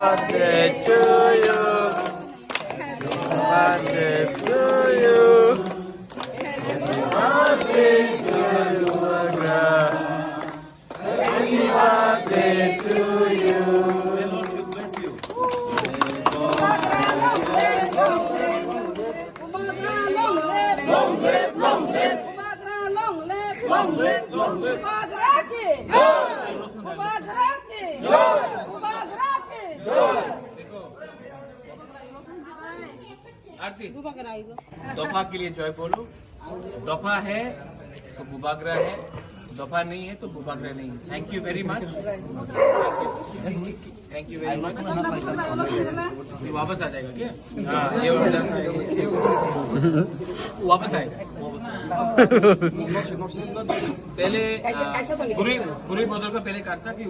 Birthday to you. Birthday to you. Birthday to you, Agra. Happy birthday to you. May Lord bless you. Long live, long live. Long live, long live. आरती दफा के लिए जय बोलो। दफा है तो बुबागरा है, दफा नहीं है तो बुबागरा नहीं है। Thank you very much, thank you very much. ये वापस आ जाएगा क्या? हाँ, ये वापस आएगा। पहले बुरी बोतल का पहले काटता कि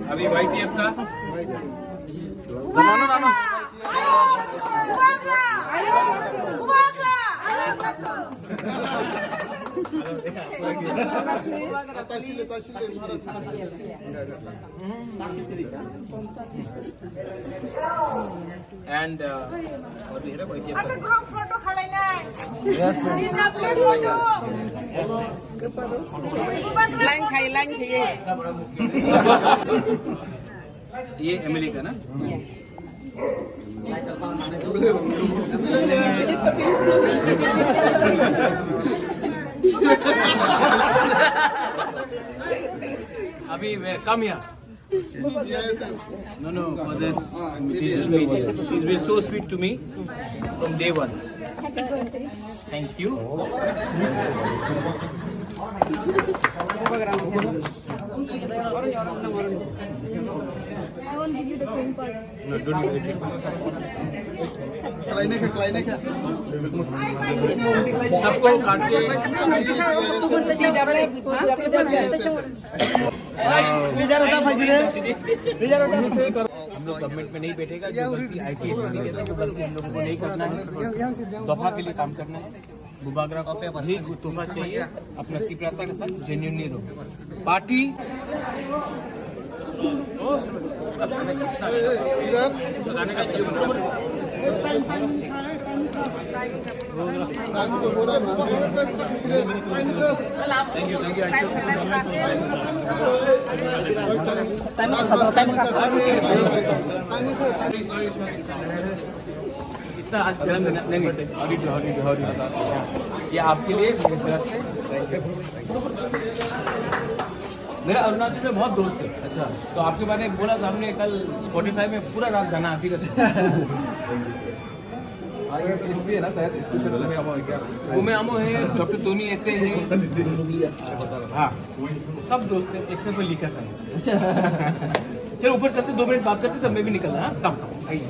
अभी YTF का and और भी है YTF का ग्रुप फोटो खलाइना लाइन खाई ये एमिली का ना अभी कम या No, for this is sweet. She's been so sweet to me from day one. Thank you. I won't give you the cream part. No, don't give it. सबको काट के हम लोग गवर्नमेंट में नहीं बैठेगा। जो गलती IT तो गलती हम लोगों को नहीं करना है। दफा के लिए काम करना है। बुबागरा को भी तोहफा चाहिए। अपना तिपरासा के साथ जेन्युइनली रहो। पार्टी बताने का थैंक यू इतना आज ये आपके लिए मेरी तरफ से मेरा अरुणाचल में बहुत दोस्त है। अच्छा, तो आपके बारे में बोला था हमने कल Spotify में पूरा रात गाना आप ही का इसलिए है ना शायद स्पेशल में आमो है क्या? वो में आमो है, डॉक्टर टोनी ऐसे हैं। हाँ, सब दोस्त हैं एक से कोई लिखा था। चलो ऊपर चलते 2 मिनट बात करते तब मैं भी निकलना। हाँ कम आइए।